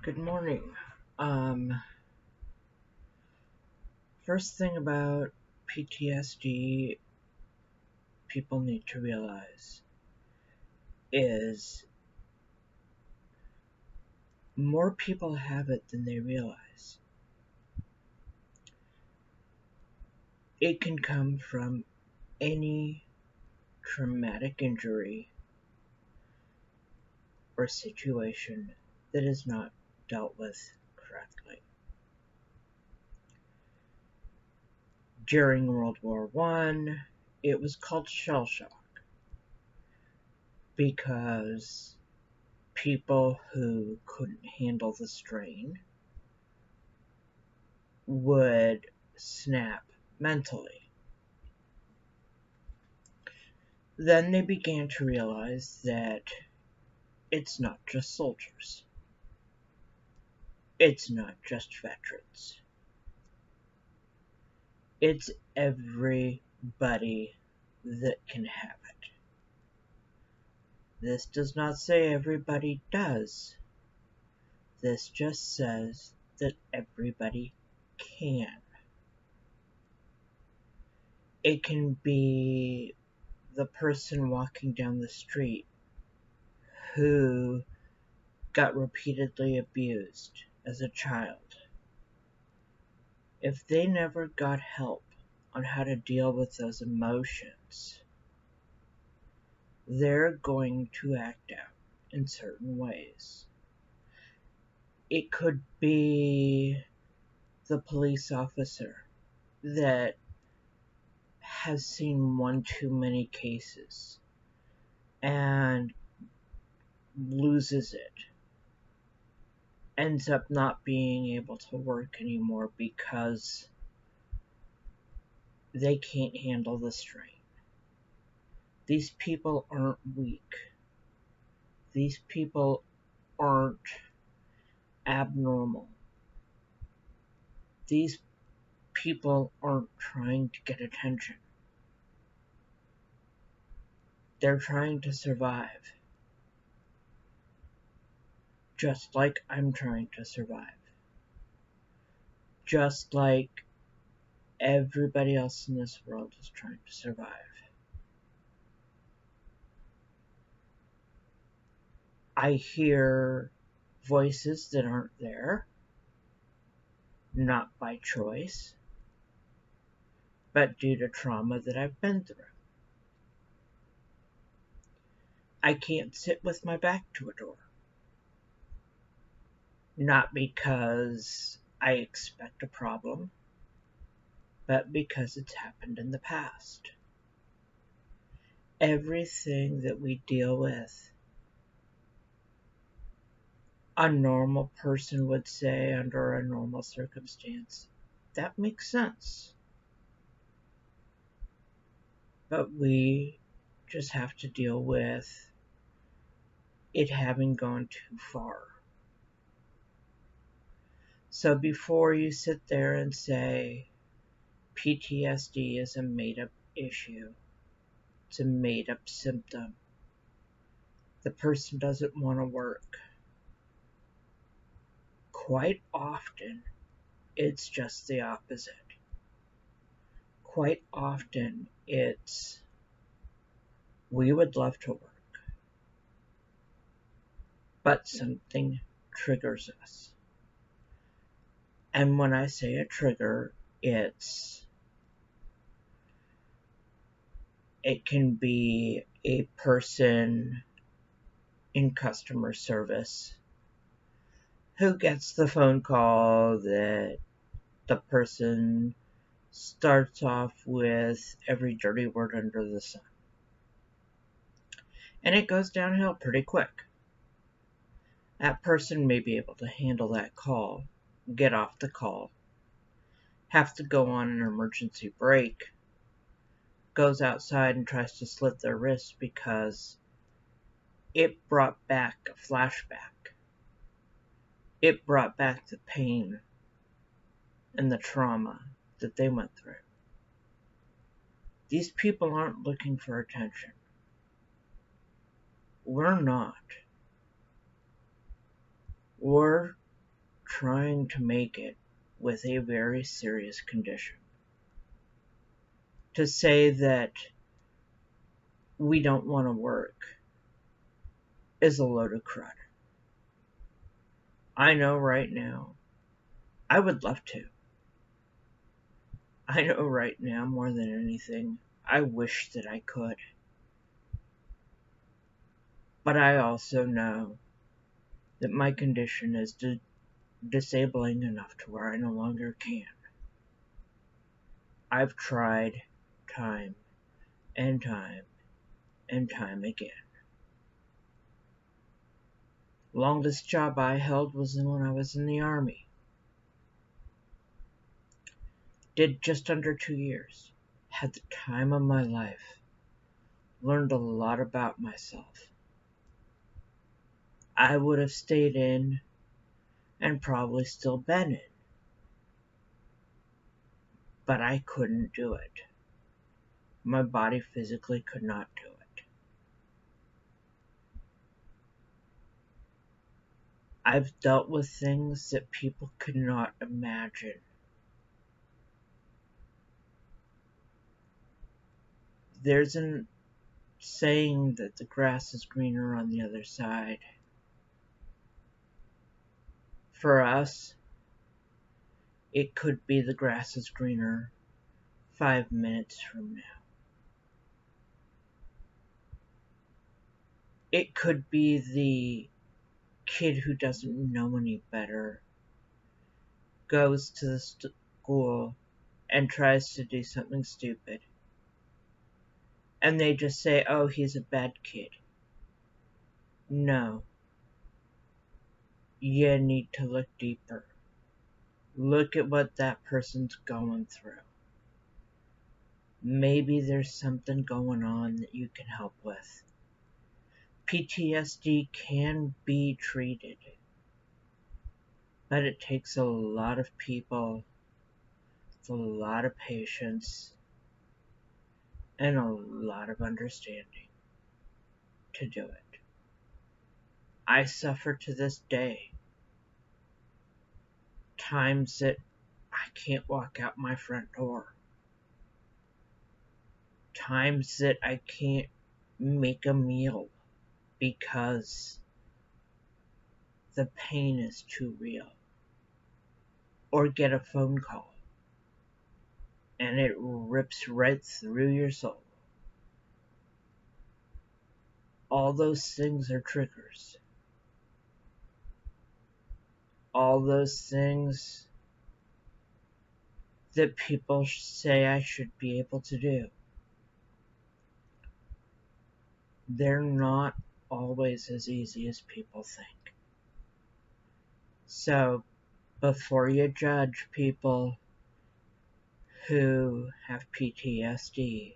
Good morning. Um, First thing about PTSD people need to realize is more people have it than they realize. It can come from any traumatic injury or situation that is not dealt with correctly. During World War I, it was called shell shock because people who couldn't handle the strain would snap mentally. Then they began to realize that it's not just soldiers. It's not just veterans. It's everybody that can have it. This does not say everybody does. This just says that everybody can. It can be the person walking down the street who got repeatedly abused as a child. If they never got help on how to deal with those emotions, they're going to act out in certain ways. It could be the police officer that has seen one too many cases and loses it, ends up not being able to work anymore because they can't handle the strain. These people aren't weak. These people aren't abnormal. These people aren't trying to get attention. They're trying to survive. Just like I'm trying to survive. Just like everybody else in this world is trying to survive. I hear voices that aren't there, not by choice, but due to trauma that I've been through. I can't sit with my back to a door. Not because I expect a problem, but because it's happened in the past. Everything that we deal with, a normal person would say under a normal circumstance, that makes sense. But we just have to deal with it having gone too far. So before you sit there and say PTSD is a made-up issue, it's a made-up symptom, the person doesn't want to work, quite often it's just the opposite. Quite often it's we would love to work, but something triggers us. And when I say a trigger, it can be a person in customer service who gets the phone call that the person starts off with every dirty word under the sun. And it goes downhill pretty quick. That person may be able to handle that call, get off the call, have to go on an emergency break, goes outside and tries to slit their wrist because it brought back a flashback. It brought back the pain and the trauma that they went through. These people aren't looking for attention. We're not. We're trying to make it with a very serious condition. To say that we don't want to work is a load of crud. I know right now, I would love to. I know right now, more than anything, I wish that I could. But I also know that my condition is disabling enough to where I no longer can. I've tried time and time and time again. Longest job I held was when I was in the Army. Did just under 2 years. Had the time of my life. Learned a lot about myself. I would have stayed in and probably still been in. But I couldn't do it. My body physically could not do it. I've dealt with things that people could not imagine. There's a saying that the grass is greener on the other side. For us, it could be the grass is greener 5 minutes from now. It could be the kid who doesn't know any better, goes to the school and tries to do something stupid. And they just say, oh, he's a bad kid. No. You need to look deeper. Look at what that person's going through. Maybe there's something going on that you can help with. PTSD can be treated, but it takes a lot of people, a lot of patience, and a lot of understanding to do it. I suffer to this day. Times that I can't walk out my front door. Times that I can't make a meal because the pain is too real. Or get a phone call and it rips right through your soul. All those things are triggers. All those things that people say I should be able to do. They're not always as easy as people think. So, before you judge people who have PTSD,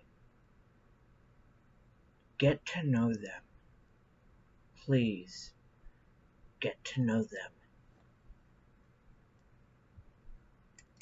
get to know them. Please, get to know them.